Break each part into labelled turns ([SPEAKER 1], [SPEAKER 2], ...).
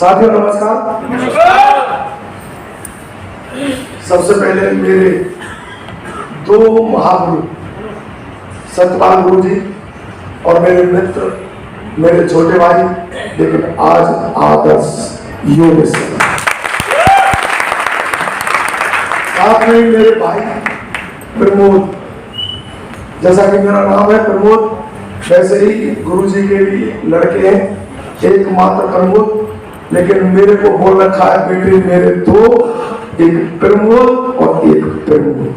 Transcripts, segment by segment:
[SPEAKER 1] साथियों नमस्कार। सबसे पहले मेरे दो महागुरु सतपाल गुरु जी और मेरे मित्र, मेरे छोटे भाई, लेकिन आज आदर्श योग साथ में मेरे भाई प्रमोद, जैसा कि मेरा नाम है प्रमोद, वैसे ही गुरु जी के भी लड़के हैं, एकमात्र प्रमोद, लेकिन मेरे को बोल रखा है बेटे मेरे दो, एक प्रमोद और एक प्रमोद।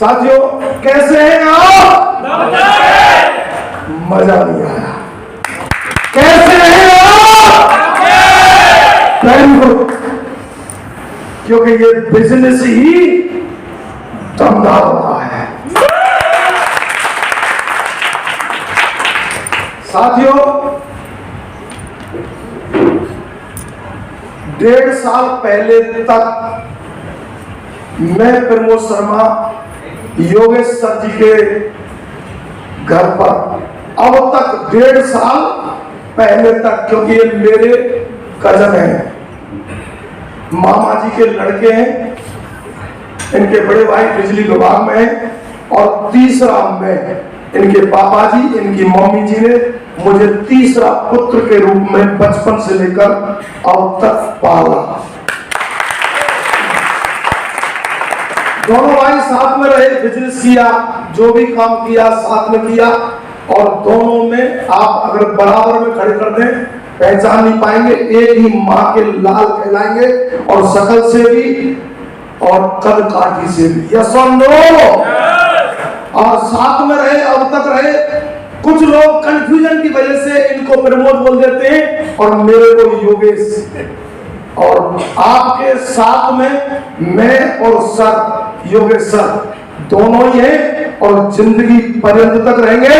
[SPEAKER 1] साथियों कैसे हैं आप? मजा नहीं आया। कैसे हैं आप? क्योंकि ये बिजनेस ही दमदार होता है। साथियों 1.5 साल पहले तक मैं प्रमोद शर्मा योगेश सर जी के घर पर, अब तक 1.5 साल पहले तक, क्योंकि ये मेरे कजन हैं, मामा जी के लड़के हैं, इनके बड़े भाई बिजली विभाग में हैं, और तीसरा मैं, इनके पापा जी, इनकी मम्मी जी ने मुझे तीसरा पुत्र के रूप में बचपन से लेकर अब तक पाला। दोनों भाई साथ में रहे, बिजनेस किया, जो भी काम किया साथ में किया, और दोनों में आप अगर बराबर में खड़े कर दें पहचान नहीं पाएंगे, एक ही माँ के लाल कहलाएंगे, और शकल से भी और कद काठी से भी। यस और नो? और साथ में रहे, अब तक रहे। कुछ लोग कंफ्यूजन की वजह से इनको प्रमोद बोल देते हैं और मेरे को योगेश, और आपके साथ में मैं और सर योगेश सर दोनों ही हैं, और जिंदगी पर्यंत तक रहेंगे।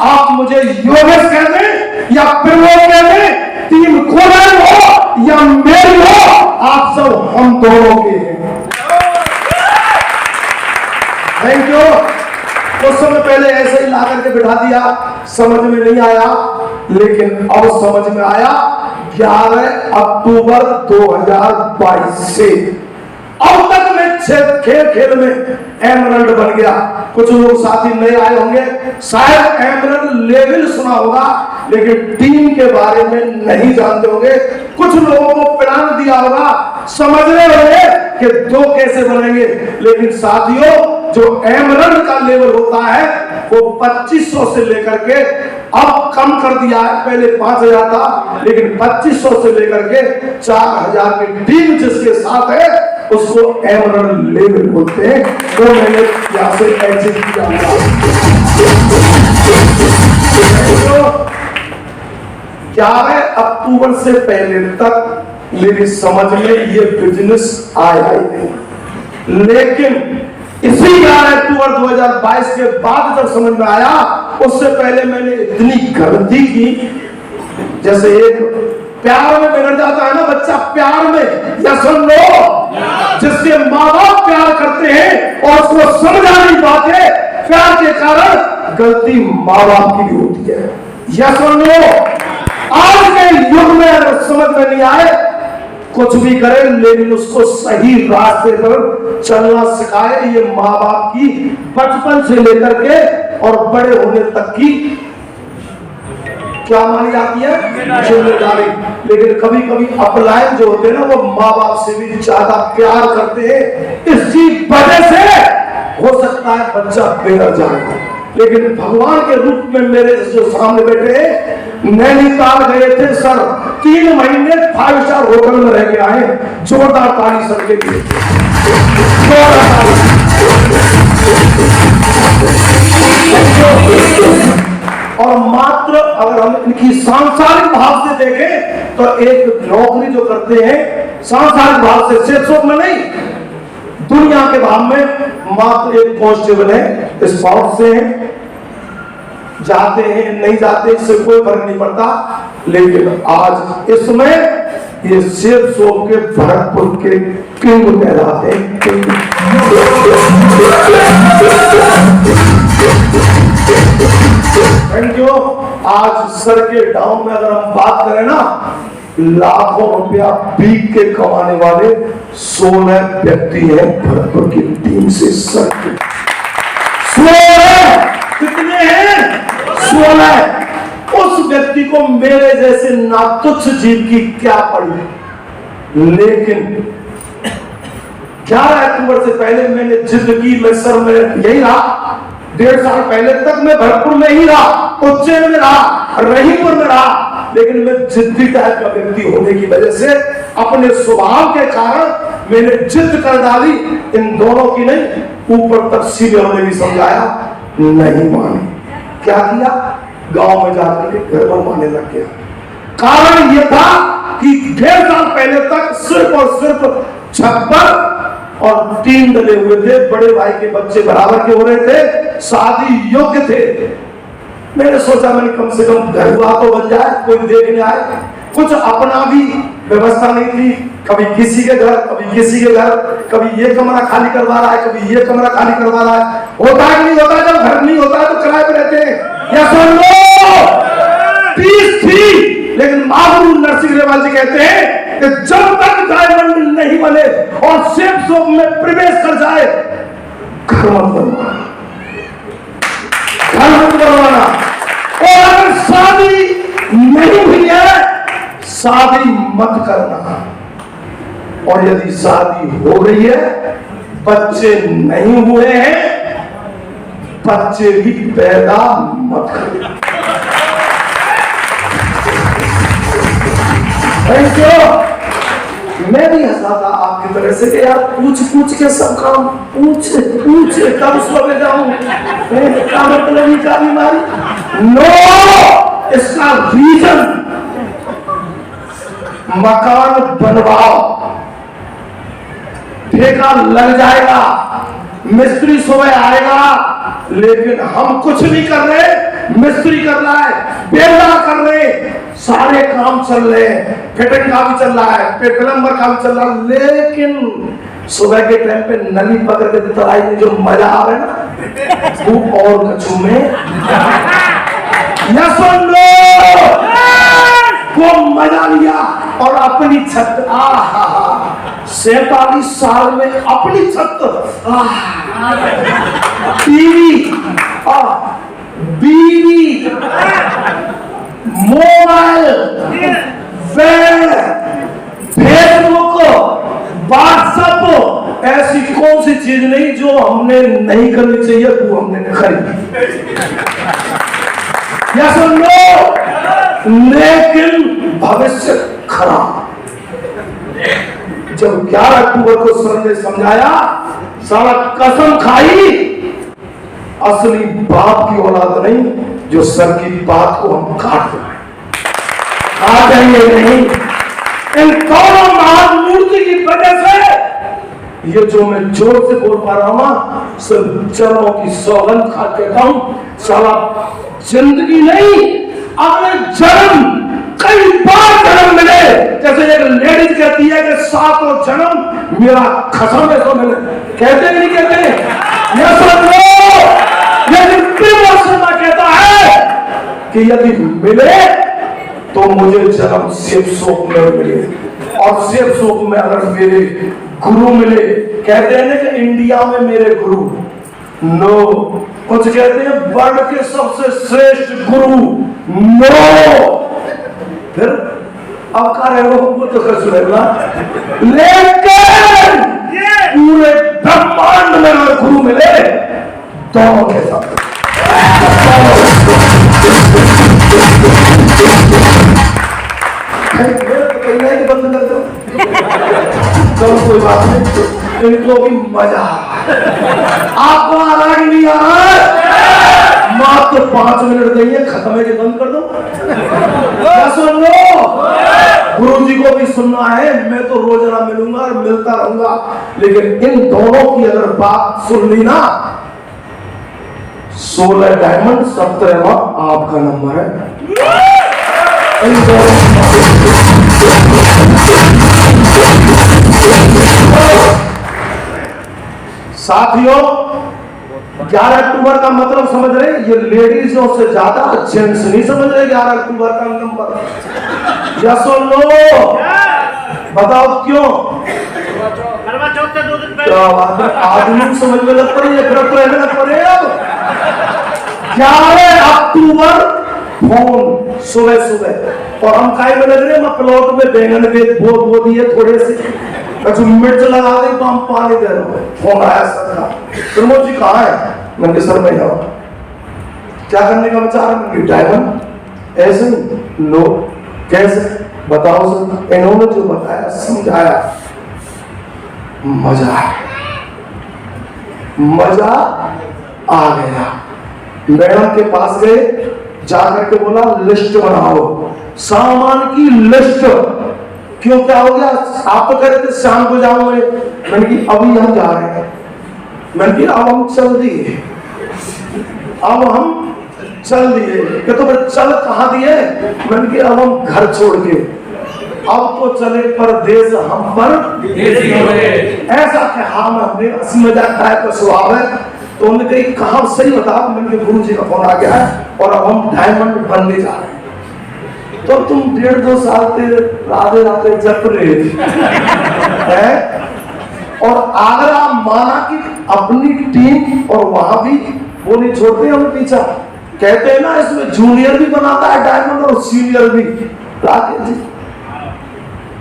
[SPEAKER 1] आप मुझे योगेश कह दें या प्रमोद कह दें, टीम कोलर हो या मेरी हो, आप सब हम दोनों के हैं। Thank you. कुछ समय पहले ऐसे ही ला करके बिठा दिया, समझ में नहीं आया, लेकिन अब समझ में आया। 11 अक्टूबर 2022 से अब तक मैं खेल में एमरल्ड बन गया। कुछ लोग साथी नए आए होंगे, शायद एमरल्ड लेवल सुना होगा, लेकिन टीम के बारे में नहीं जानते होंगे। कुछ लोगों को प्लान दिया होगा, समझ रहे होंगे कि 2 कैसे बनेंगे, लेकिन साथियों जो एमरल्ड का लेवल होता है वो 2500 से लेकर के अब कम कर दिया है, पहले 5000 था, लेकिन 2500 से लेकर के 4000 की टीम जिसके साथ है उसको एमरल्ड लेवल बोलते हैं। वो मैंने यहाँ से ऐसे किया। 11 अक्टूबर से पहले तक मेरी समझ में ये बिजनेस आया ही नहीं, लेकिन इसी 11 अक्टूबर 2022 के बाद जब समझ में आया, उससे पहले मैंने इतनी गलती की। जैसे एक प्यार में बिगड़ जाता है ना बच्चा, प्यार में, या सुन लो, जिसके माँ बाप प्यार करते हैं और उसको समझा नहीं पाते, प्यार के कारण गलती माँ बाप की भी होती है। या सुन लो, आज के युग में अगर समझ में नहीं आए, कुछ भी करे, लेकिन उसको सही रास्ते पर चलना सिखाए। ये माँ बाप की बचपन से लेकर के और बड़े होने तक की क्या मानी जाती है, जिम्मेदारी। लेकिन कभी कभी अपलायन जो होते हैं ना, वो माँ बाप से भी ज्यादा प्यार करते हैं। इसी वजह से हो सकता है बच्चा बिगड़ जाए, लेकिन भगवान के रूप में मेरे जो सामने बैठे हैं, नैनीताल गए थे सर, 3 महीने 5 स्टार होटल में रह के आए। जोरदार ताली सर के लिए, और मात्र अगर हम इनकी सांसारिक भाव से देखें तो एक नौकरी जो करते हैं सांसारिक भाव से, सिर्फ में नहीं, दुनिया के भाव में मात्र एक कांस्टेबल है, स्पाउट से हैं, जाते हैं नहीं जाते इससे कोई फर्क नहीं पड़ता। लेकिन आज इसमें ये शेर सोप के भरतपुर के किंग कहलाते हैं। Thank you. आज सर के डाउन में अगर हम बात करें ना, लाखों रुपया पीक के कमाने वाले 16 व्यक्ति हैं भरतपुर की टीम से। सर के 16 कितने हैं? 16। उस व्यक्ति को मेरे जैसे नातुच्छ जीव की क्या पड़ी, लेकिन 11 अक्टूबर से पहले मैंने जिद की, मैं सर में यही रहा, 1.5 साल पहले तक मैं भरतपुर में ही रहा, उज्जैन में रहा, रहीमपुर में रहा, लेकिन मैं जिद्दी टाइप का व्यक्ति होने की वजह से, अपने स्वभाव के कारण मैंने जिद कर डाली। इन दोनों की नहीं, ऊपर तक सीनियरों ने भी समझाया, नहीं माने। क्या किया? गांव में जाकर के घर बनवाने लग गया। कारण यह था कि 1.5 साल पहले तक सिर्फ और सिर्फ छप्पर और 3 डले हुए थे, बड़े भाई के बच्चे बराबर के हो रहे थे, शादी योग्य थे। मैंने सोचा मैंने कम से कम घर हुआ तो बन जाए, कोई देखने आए। कुछ अपना भी व्यवस्था नहीं थी, कभी किसी के घर, कभी किसी के घर, कभी ये कमरा खाली करवा रहा है, कभी ये कमरा खाली करवा रहा है। होता है कि नहीं होता? जब घर नहीं होता है तो किराए पे रहते हैं। या सुन लो, फीस थी, लेकिन महागुरु नरसिंह रेवाल जी कहते हैं कि जब तक डायमंड नहीं बने और सेफ जोन में प्रवेश कर जाए, घर मत बनवाना, घर मत बनवाना। और अगर शादी नहीं हुई है, शादी मत करना। और यदि शादी हो गई है, बच्चे नहीं हुए हैं, बच्चे भी पैदा मत करना। मैं भी हंसा था आपकी तरह से कि यार पूछ पूछ के सब काम पूछ पूछ कब सो में जाऊं, क्या मतलब क्या बीमारी? नो, इसका रीजन, मकान बनवाओ, ठेका लग जाएगा, मिस्त्री सुबह आएगा, लेकिन हम कुछ नहीं कर रहे, मिस्त्री कर रहा है, बेलदार कर रहे, सारे काम चल रहे हैं, फिटिंग का भी चल रहा है, प्लम्बर का भी चल रहा है, लेकिन सुबह के टाइम पे नली पकड़ के तराई में जो मजा आ रहा है ना, वो और कछू में सुन लो, वो मजा लिया। और अपनी छत, 47 साल में अपनी छत, बीवी, मोबाइल, फेसबुक, व्हाट्सएप, ऐसी कौन सी चीज नहीं जो हमने नहीं करनी चाहिए, वो हमने खरीदी। या सुन लो, लेकिन भविष्य खराब। जब 11 अक्टूबर को सर ने समझाया, सारा कसम खाई, असली बाप की औलाद नहीं, जो सर की बात को हम काट दें, आ जाइए नहीं। इन दोनों महान मूर्ति की वजह से ये जो मैं जोर से बोल पा रहा हूं ना, सिर्फ चरणों की सौगंध खा के कहूं, साला जिंदगी नहीं, अगले जन्म, कई बार जन्म मिले। जैसे एक लेडीज कहती है कि 7 जन्म मेरा खसम है, तो मिले, कहते नहीं कहते? यह सब लो। लेकिन शर्मा कहता है कि यदि मिले तो मुझे जन्म सेफ सोप में मिले, और सेफ सोप में अगर मेरे गुरु मिले, कहते हैं ना कि इंडिया में मेरे गुरु, नो, कुछ कहते हैं वर्ल्ड के सबसे श्रेष्ठ गुरु, नो, फिर अब का रहे हो तो कर सुनेगा। लेकिन पूरे ब्रह्मांड में अगर गुरु मिले, दोनों के साथ बंद कर दो, चलो कोई बात नहीं, इनको भी मजा आपको आ रहा है नहीं आ रहा? मात्र 5 मिनट देंगे, खत्म है कि बंद कर दो? क्या सुन लो, गुरु जी को भी सुनना है, मैं तो रोजाना मिलूंगा और मिलता रहूंगा, लेकिन इन दोनों की अगर बात सुन ली ना, 16 डायमंड 17वां आपका नंबर है। साथियों, 11 अक्टूबर का मतलब समझ रहे? ये लेडीजों से ज्यादा जेंट्स नहीं समझ रहे 11 अक्टूबर का नंबर। यस और नो? बताओ क्यों?
[SPEAKER 2] करवा चौथ से 2 दिन
[SPEAKER 1] पहले आदमी समझ में लग पड़ी है, फिर तो रहने लग पड़े। अब 11 अक्टूबर फोन सुबह सुबह, और हम काय में लग रहे हैं, प्लॉट में बैंगन के बो दिए थोड़े से, कछु मिर्च लगा दी तो हम पानी दे रहे हो। फोन आया सर का, प्रमोद जी कहाँ है? मैंने सर में आओ। क्या करने का विचार है? मैंने डायमंड ऐसे लो कैसे बताओ सर। इन्होंने जो बताया समझाया, मजा आ गया। मैडम के पास गए, जाकर के बोला लिस्ट बनाओ, सामान की लिस्ट। क्यों क्या हो गया? आप तो कह रहे थे शाम को जाऊंगे, मैंने कि अभी हम जा रहे हैं। मैंने कि अब हम चल दिए, कि तो फिर चल कहाँ दिए? मैंने कि अब हम घर छोड़ के अब तो चले परदेश हम पर ऐसा कहा। हमने हंसी मजाक टाइप का स्वभाव है, तो उन्होंने कही कहा सही बताओ। मैंने गुरु जी का फोन आ गया है और अब हम डायमंड बनने जा रहे हैं। तो तुम 1.5-2 साल से राधे राधे जप रहे हैं, और आगरा माना कि अपनी टीम, और वहां भी वो नहीं छोड़ते हम पीछा। कहते हैं ना इसमें जूनियर भी बनाता है डायमंड और सीनियर भी। Rakesh ji,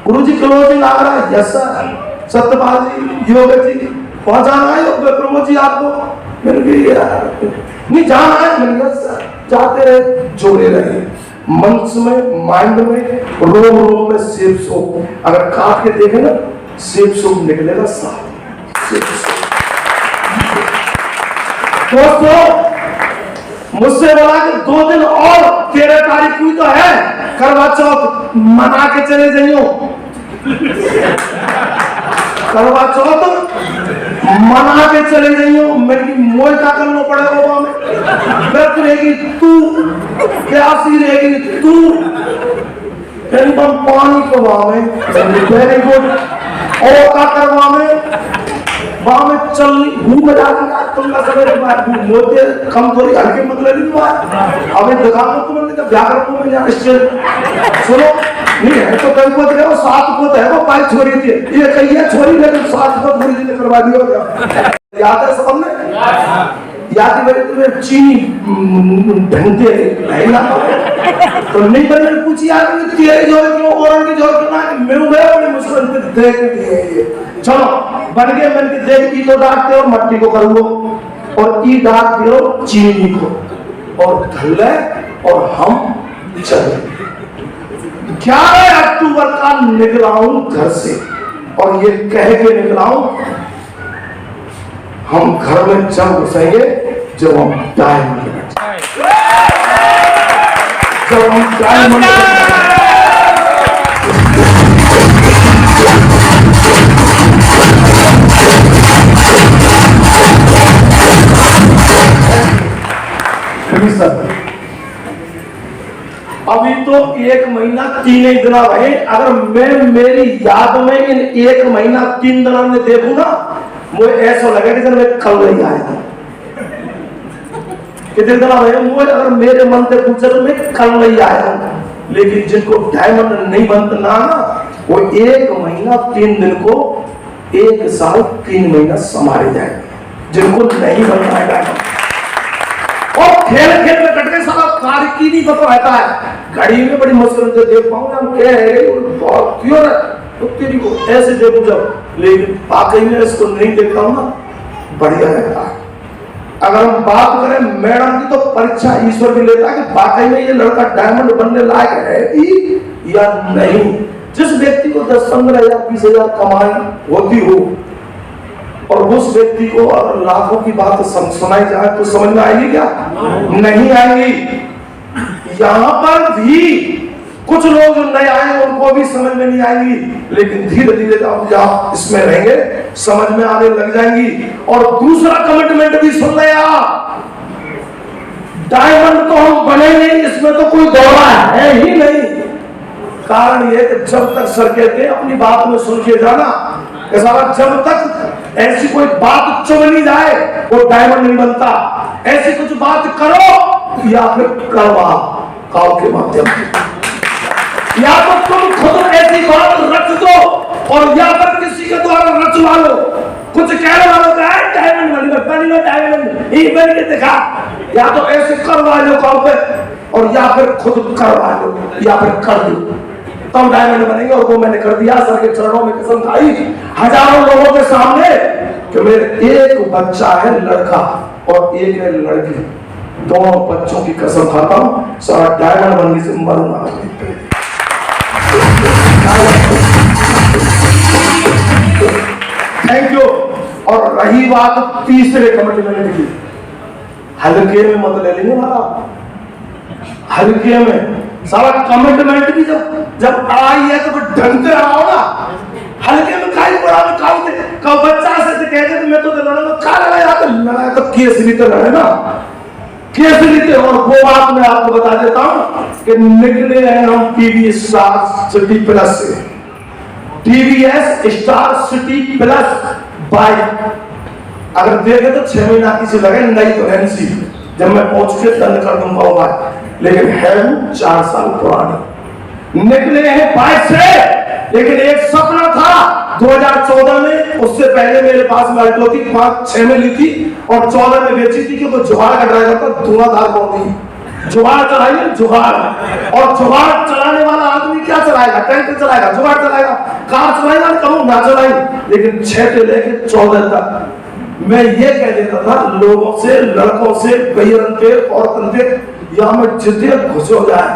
[SPEAKER 1] Guru ji closing Agra, yes sir. Satyapal ji, Yog ji पहुंचाना है प्रमोद जी आपको? मैंने नहीं जाना है। मैंने जाते रहे, जोड़े रहे मंच में, माइंड में, रोम रोम में सेफ सोप। अगर काट के देखे ना, सेफ सोप निकलेगा साथ। दोस्तों मुझसे बोला कि 2 दिन और 13 तारीख हुई तो है करवा चौथ, मना के चले जाइयो। करवा चौथ मना के चले जाइयो। मेरी मोल का करना पड़ेगा वहां में। व्यर्थ रहेगी तू, प्यासी रहेगी तू, एकदम पानी प्रवाह में। Very good. और का करवा में वहां में चल घूम जाती तुम ना सवेरे मोते कम थोड़ी हल्के मतलब नहीं हुआ। अभी दुकान में तुमने कहा व्याकरण में जाना सुनो नहीं है तो कई को देखो 7 को है वो 5 छोरी थी, ये कही है छोरी लेकिन 7 को पूरी जी ने करवा दिया। याद है सबने? याद है तुम्हें चीनी ढंगते है ना तो नहीं बने पूछी यार तेरे जोर क्यों और की जोर क्यों ना मैं गया बड़े मुश्किल से देख दिए। चलो बन गए, बन के देख ईटो डालते हो मट्टी को कर लो, और ई डालते हो चीनी को, और धल्ले और हम चले। 11 अक्टूबर का निकला हूं घर से, और ये कह के निकला हूं हम घर में जब घुसेंगे जब हम डायमंड अभी तो 1 महीना 3 दिन रहे। अगर मैं मेरी याद में इन 1 महीना 3 दिन में देखूं ना, मुझे ऐसा लगे कि मैं कल नहीं आया। कितने दिन रहे मुझे, अगर मेरे मन से पूछे तो मैं कल नहीं आया। लेकिन जिनको डायमंड नहीं बनना ना, वो 1 महीना 3 दिन को 1 साल 3 महीना संभाले जाएंगे। जिनको नहीं बनना है डायमंड, और खेल खेल में कट के सारा कार्य की नहीं पता रहता है। घड़ी में बड़ी मुश्किल से देख पाऊंगा हम क्या है बहुत क्यों तो तेरी को ऐसे देखूं जब, लेकिन वाकई में इसको नहीं देखता हूं ना बढ़िया रहता है। अगर हम बात करें मैडम की, तो परीक्षा ईश्वर भी लेता है कि वाकई में ये लड़का डायमंड बनने लायक है कि या नहीं। जिस व्यक्ति को 10-15 हज़ार 20,000 कमाई होती हो, और उस व्यक्ति को अगर लाखों की बात सुनाई जाए तो समझ में आएगी क्या? नहीं आएगी। यहाँ पर भी कुछ लोग नए आए उनको भी समझ में नहीं आएंगी, लेकिन धीरे धीरे जब इसमें रहेंगे समझ में आने लग जाएंगी। और दूसरा कमिटमेंट भी सुन ले आप, डायमंड तो हम बनेंगे, इसमें तो कोई दौड़ा है ही नहीं। कारण ये कि जब तक सर कहते अपनी बात में सुन के जाना, जब तक ऐसी कोई बात चुन नहीं जाए वो डायमंड नहीं बनता। ऐसी कुछ बात करो या फिर करवाओ के माध्यम से, या तो तुम खुद ऐसी बात रच दो और या फिर किसी के द्वारा रचवा लो। कुछ कहने वालों का है डायमंड बनेगा डायमंड ही बन के दिखा, या तो ऐसे करवा लो कॉल पे और या फिर खुद करवा लो या फिर कर दो, तब डायमंड बनेंगे। और वो मैंने कर दिया, सर के चरणों में कसम खाई हजारों लोगों के सामने कि मेरे एक बच्चा है लड़का और एक है लड़की, दोनों बच्चों की कसम खाता हूं सारा डायमंड बनने से मरूंगा। Thank you. और रही बात तीसरे कमिटमेंट की, हल्के में मत ले लेंगे ना, हल्के में सारा कमिटमेंट भी जब आई है तो ढंग से आओ ना। हल्के में खाई बड़ा में खाओ कब बच्चा से कहते तो मैं तो लड़ना खा लड़ा तो केस भी तो लड़े ना, केस भी थे। और वो बात मैं आपको बता देता हूं कि निकले हैं हम टीवी स्टार सिटी प्लस से, TVS star city plus bike. अगर देखे तो 6 महीना किसी लगे नहीं तो एनसी जब मैं पहुंच के दंड कर दूंगा, लेकिन है 4 साल पुरानी। निकले हैं बाइक से, लेकिन एक सपना था 2014 में, उससे पहले मेरे पास में अल्टो थी 5-6 में ली थी और 14 में बेची थी क्योंकि जुगाड़ का ड्राइवर था, धुआंधार बहुत थी। जुगाड़ चलाइए जुगाड़, और जुगाड़ चलाने वाला आदमी क्या चलाएगा, टैंकर चलाएगा, जुगाड़ चलाएगा, कार चलाएगा, कहूँ ना चलाई। लेकिन 6 से लेकर 14 तक मैं ये कह देता था लोगों से, लड़कों से, भैरन पे और तंते, या मैं जितने घुस हो जाए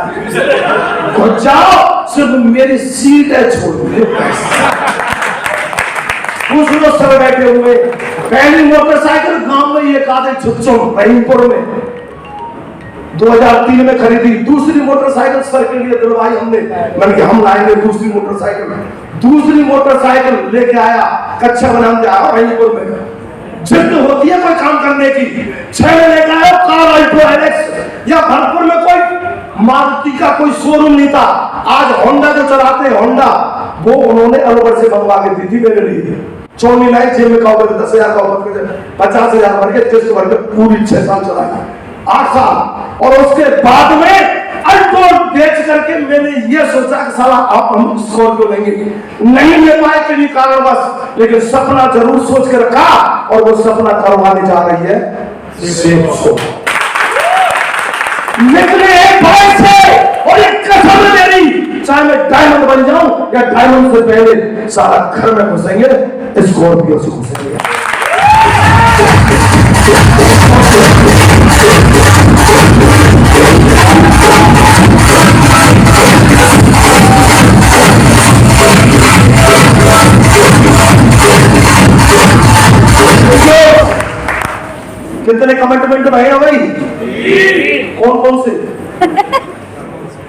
[SPEAKER 1] घुस जाओ, सिर्फ मेरी सीट है छोड़ दे। कुछ लोग सब बैठे हुए, पहली मोटरसाइकिल गांव में ये कादे छुच्चों रहीमपुर में 2003 में खरीदी। दूसरी मोटरसाइकिल सर के लिए दिलवाई हमने, मैंने कहा हम लाएंगे दूसरी मोटरसाइकिल लेके आया, कच्चा बनाने आया रहीमपुर में। जिद होती है कोई काम करने की, 6 में लेकर आया कार अल्टो एलेक्स, या भरतपुर में कोई मारुति का कोई शोरूम नहीं था। आज होंडा जो चलाते हैं होंडा, वो उन्होंने अलवर से मंगवा के दी थी मेरे लिए। चोनी लाई जेब में 10,000 का 50,000 भर के किस्त भर के पूरी 6 साल चलाई, 8 साल। और उसके बाद में अल्टो बेच करके मैंने ये सोचा कि साला आप हम स्कॉर्पियो लेंगे, नहीं ले पाए किसी कारणवश, लेकिन सपना जरूर सोच के रखा और वो सपना करवाने जा रही है। निकले एक भाई से और एक कसम मेरी, चाहे मैं डायमंड बन जाऊं या डायमंड से पहले सारा घर में घुसेंगे, स्कॉर्पियो से घुसेंगे। कितने कमिटमेंट रहे हो भाई? कौन कौन से?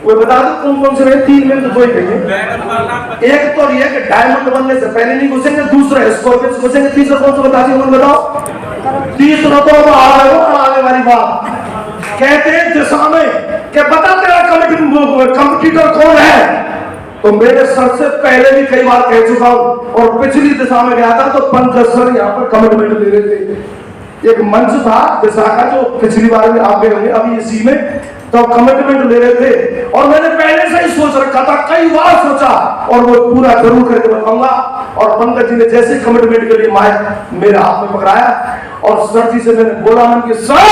[SPEAKER 1] कोई बता दो कौन कौन से रहे? 3 में तो 2 ही कहिए। एक तो ये कि डायमंड बनने से पहले नहीं घुसेंगे, दूसरा स्कॉर्पियो से घुसेंगे, तीसरा कौन सा बता दिए बताओ? तीसरा तो आगे वाली बात कहते हैं दिशा में कि बता तेरा कंपटीटर कौन है। तो मेरे सर से पहले भी कई बार कह चुका हूं, और पिछली दिशा में गया था तो पंकज सर यहाँ पर कमिटमेंट ले रहे थे। एक मंच था दिशा का जो पिछली बार में आप गए होंगे, अभी इसी में तो कमिटमेंट ले रहे थे, और मैंने पहले से ही सोच रखा था, कई बार सोचा, और वो पूरा जरूर करके बताऊंगा। और पंकज जी ने जैसे कमिटमेंट के लिए माइक मेरे हाथ में पकड़ाया और सर जी से मैंने बोला कि सर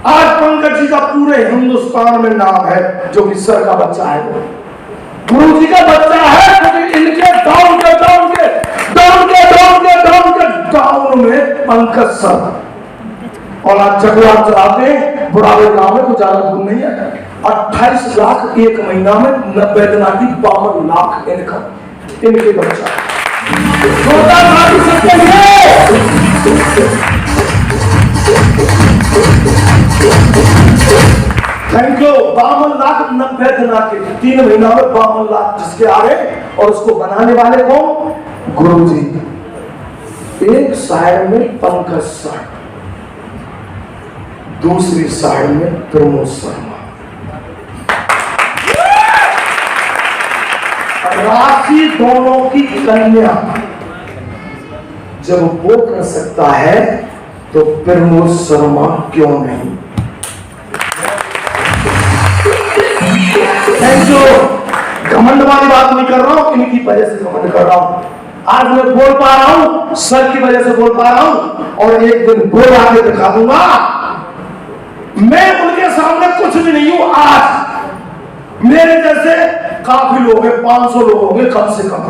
[SPEAKER 1] आज पंकज जी का पूरे हिंदुस्तान में नाम है, जो कि सर का बच्चा है, गुरु जी का बच्चा है, क्योंकि इनके डाउन में पंकज सर। और आज चकला चलाते बुरावे गांव में कुछ ज्यादा दूर नहीं है, 28 लाख एक महीना में, 90 दिना की 52 लाख इनकम इनके बच्चा। Thank you. 52 लाख 90 दिना के 3 महीना में 52 लाख जिसके आ रहे, और उसको बनाने वाले कौन? गुरु जी। एक साइड में पंकज सर, दूसरी साइड में प्रमोद शर्मा। राशि दोनों की कन्या जब वो कर सकता है तो प्रमोद शर्मा क्यों नहीं? Thank you. घमंड वाली बात नहीं कर रहा हूं, इनकी वजह से घमंड कर रहा हूं। आज मैं बोल पा रहा हूं, सर की वजह से बोल पा रहा हूं, और एक दिन बोल आके दिखा दूंगा। मैं उनके सामने कुछ भी नहीं हूं। आज मेरे जैसे काफी लोग हैं, 500 लोग होंगे कम से कम।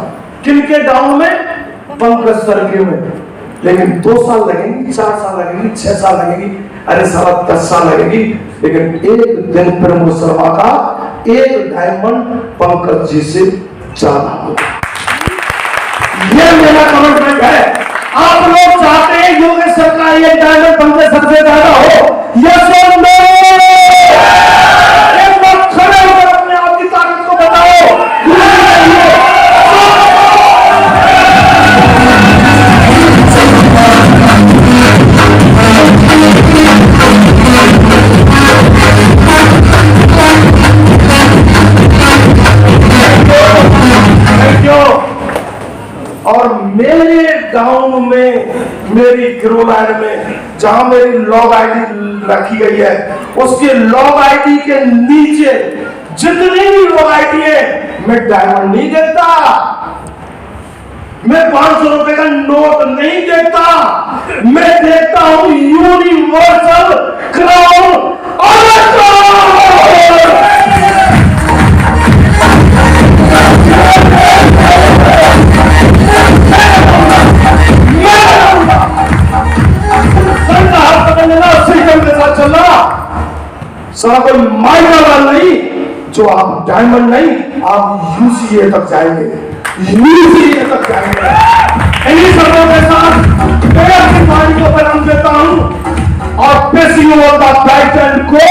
[SPEAKER 1] किनके डाउन में? पंकज सर के में। लेकिन 2 साल लगेंगे, 4 साल लगेंगे, 6 साल लगेंगी, अरे साला 10 साल लगेगी, लेकिन एक दिन प्रमोद शर्मा का एक डायमंड पंकज जी से ज्यादा होगा। ये मेरा कमिटमेंट है। आप लोग चाहते हैं योगेश सर का एक डायमंड पंकज सर से ज्यादा हो? यस और नो? एक बार खड़े होकर अपने आप की ताकत को बताओ। और मेरे गांव में, मेरी ग्रोलैंड में, जहां मेरी लॉग आईडी रखी गई है, उसके लॉग आईडी के नीचे जितनी भी लॉग आईडी है, मैं डायमंड नहीं देता, मैं 500 रुपए का नोट नहीं देता, मैं देता हूं यूनिवर्सल क्राउन सारा कोई माइनर वाला नहीं, जो आप डायमंड नहीं, आप यूसीए तक जाएंगे, यूसीए तक जाएंगे। इन्हीं शब्दों के साथ मैं अपनी पार्टी को पैगाम देता हूं और पेशियों का बैक एंड को